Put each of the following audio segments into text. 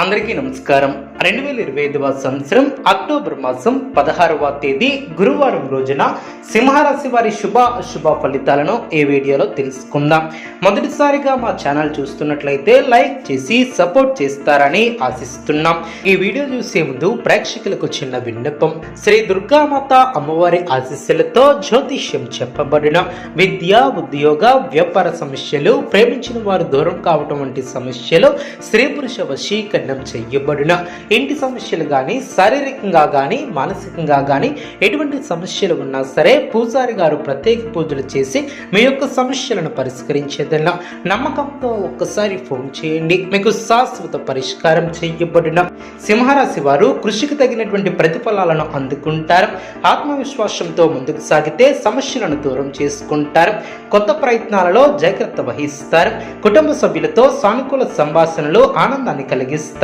అందరికీ నమస్కారం. 2025వ సంవత్సరం అక్టోబర్ మాసం 16వ తేదీ గురువారం రోజున సింహరాశి వారి శుభ అశుభ ఫలితాలను ఈ వీడియోలో తెలుసుకుందాం. మొదటిసారిగా మా ఛానల్ చూస్తున్నట్లయితే లైక్ చేసి సపోర్ట్ చేస్తారని ఆశిస్తున్నాం. ఈ వీడియో చూసే ముందు ప్రేక్షకులకు చిన్న విన్నపం. శ్రీ దుర్గామాత అమ్మవారి ఆశీస్సులతో జ్యోతిష్యం చెప్పబడిన విద్య, ఉద్యోగ, వ్యాపార సమస్యలు, ప్రేమించిన వారు దూరం కావటం వంటి సమస్యలు, స్త్రీ పురుష వశీకరణ చేయబడిన ఇంటి సమస్యలు కానీ, శారీరకంగా కానీ, మానసికంగా కానీ ఎటువంటి సమస్యలు ఉన్నా సరే పూజారి గారు ప్రత్యేక పూజలు చేసి మీ యొక్క సమస్యలను పరిష్కరించేదన్న నమ్మకంతో ఒక్కసారి ఫోన్ చేయండి. మీకు శాశ్వత పరిష్కారం చేయబడిన సింహరాశి వారు కృషికి తగినటువంటి ప్రతిఫలాలను అందుకుంటారు. ఆత్మవిశ్వాసంతో ముందుకు సాగితే సమస్యలను దూరం చేసుకుంటారు. కొత్త ప్రయత్నాలలో జాగ్రత్త వహిస్తారు. కుటుంబ సభ్యులతో సానుకూల సంభాషణలు ఆనందాన్ని కలిగిస్తారు.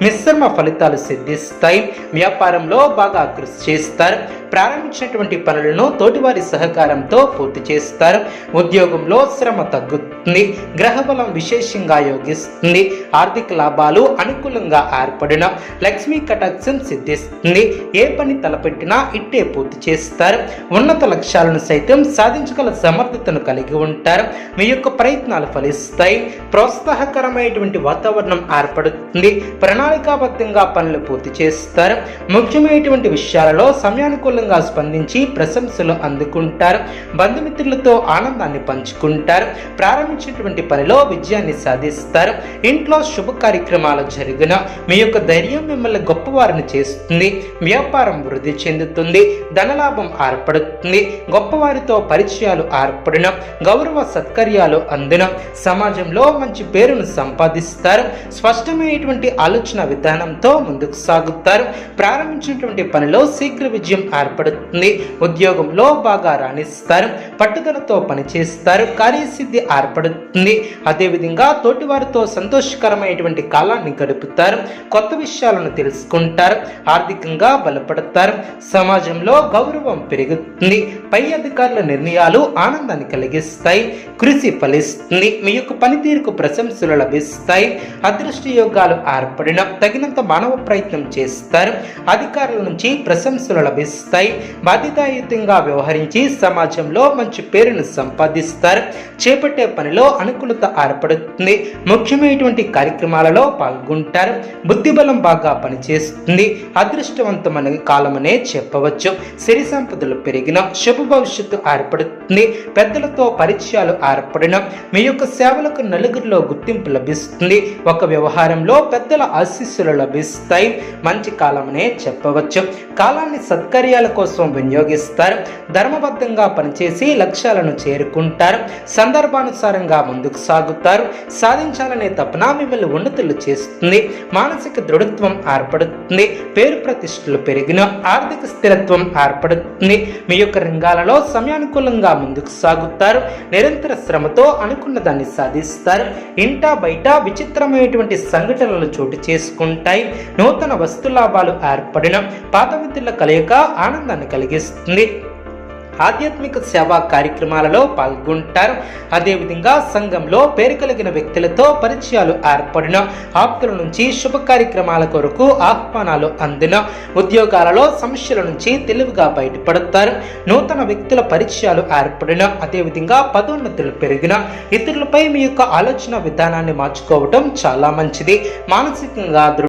మిశ్రమ ఫలితాలు సిద్ధిస్తాయి. వ్యాపారంలో బాగా కృషి చేస్తారు. ప్రారంభించినటువంటి పనులను తోటివారి సహకారంతో పూర్తి చేస్తారు. ఉద్యోగంలో శ్రమ తగ్గుతుంది. గ్రహబలం విశేషంగా యోగిస్తుంది. ఆర్థిక లాభాలు అనుకూలంగా ఏర్పడిన లక్ష్మీ కటాక్షం సిద్ధిస్తుంది. ఏ పని తలపెట్టినా ఇట్టే పూర్తి చేస్తారు. ఉన్నత లక్ష్యాలను సైతం సాధించగల సమర్థతను కలిగి ఉంటారు. మీ యొక్క ప్రయత్నాలు ఫలిస్తాయి. ప్రోత్సాహకరమైనటువంటి వాతావరణం ఏర్పడుతుంది. ప్రణాళికాబద్ధంగా పనులు పూర్తి చేస్తారు. ముఖ్యమైనటువంటి విషయాలలో సమయానుకూలంగా స్పందించి ప్రశంసలు అందుకుంటారు. బంధుమిత్రులతో ఆనందాన్ని పంచుకుంటారు. ప్రారంభించినటువంటి పనిలో విజయాన్ని సాధిస్తారు. ఇంట్లో శుభ కార్యక్రమాలు జరిగిన మీ యొక్క ధైర్యం మిమ్మల్ని గొప్పవారిని చేస్తుంది. వ్యాపారం వృద్ధి చెందుతుంది. ధనలాభం ఏర్పడుతుంది. గొప్పవారితో పరిచయాలు ఏర్పడిన గౌరవ సత్కర్యాలు అందిన సమాజంలో మంచి పేరును సంపాదిస్తారు. స్పష్టమైనటువంటి ఆలోచన విధానంతో ముందుకు సాగుతారు. ప్రారంభించినటువంటి పనిలో శీఘ్ర విజయం ఏర్పడుతుంది. ఉద్యోగంలో బాగా రాణిస్తారు. పట్టుదలతో పనిచేస్తారు. కార్యసిద్ధి ఏర్పడుతుంది. అదేవిధంగా తోటివారితో సంతోషకరమైనటువంటి కాలాన్ని గడుపుతారు. కొత్త విషయాలను తెలుసుకుంటారు. ఆర్థికంగా బలపడతారు. సమాజంలో గౌరవం పెరుగుతుంది. పై అధికారుల నిర్ణయాలు ఆనందాన్ని కలిగిస్తాయి. కృషి ఫలిస్తుంది. మీ యొక్క పనితీరుకు ప్రశంసలు లభిస్తాయి. అదృష్ట యోగాలు ఏర్పడిన తగినంత మానవ ప్రయత్నం చేస్తారు. అధికారుల నుంచి ప్రశంసలు లభిస్తాయి. బాధ్యతాయుతంగా వ్యవహరించి సమాజంలో మంచి పేరును సంపాదిస్తారు. చేపట్టే పనిలో అనుకూలత ఏర్పడుతుంది. ముఖ్యమైనటువంటి కార్యక్రమాలలో పాల్గొంటారు. బుద్ధిబలం బాగా పనిచేస్తుంది. అదృష్టవంతమైన కాలమనే చెప్పవచ్చు. సిరి సంపదలు పెరిగిన శుభ భవిష్యత్తు ఏర్పడుతుంది. పెద్దలతో పరిచయాలు ఏర్పడిన మీ యొక్క సేవలకు నలుగురిలో గుర్తింపు లభిస్తుంది. ఒక వ్యవహారంలో పెద్దల ఆశీస్సులు లభిస్తాయి. మంచి కాలమనే చెప్పవచ్చు. కాలాన్ని సత్కార్యాల కోసం వినియోగిస్తారు. ధర్మబద్ధంగా పనిచేసి లక్ష్యాలను చేరుకుంటారు. సందర్భానుసారంగా ముందుకు సాగుతారు. సాధించాలనే తపన మిమ్మల్ని ఉన్నతులు చేస్తుంది. మానసిక దృఢత్వం ఏర్పడుతుంది. పేరు ప్రతిష్టలు పెరిగిన ఆర్థిక స్థిరత్వం ఏర్పడుతుంది. మీ యొక్క రంగాలలో సమయానుకూలంగా ముందుకు సాగుతారు. నిరంతర శ్రమతో అనుకున్న దాన్ని సాధిస్తారు. ఇంటా బయట విచిత్రమైనటువంటి సంఘటనలు చోటు చేసుకుంటాయి. నూతన వస్తు లాభాలు ఏర్పడిన పాత మిత్రుల కలయిక ఆనందాన్ని కలిగిస్తుంది. ఆధ్యాత్మిక సేవా కార్యక్రమాలలో పాల్గొంటారు. అదేవిధంగా సంఘంలో పేరు కలిగిన వ్యక్తులతో పరిచయాలు ఏర్పడిన ఆప్తుల నుంచి శుభ కార్యక్రమాల కొరకు ఆహ్వానాలు అందిన ఉద్యోగాలలో సమస్యల నుంచి తెలివిగా బయటపడతారు. నూతన వ్యక్తుల పరిచయాలు ఏర్పడిన అదేవిధంగా పదోన్నతులు పెరిగిన ఇతరులపై మీ యొక్క ఆలోచన విధానాన్ని మార్చుకోవటం చాలా మంచిది. మానసికంగా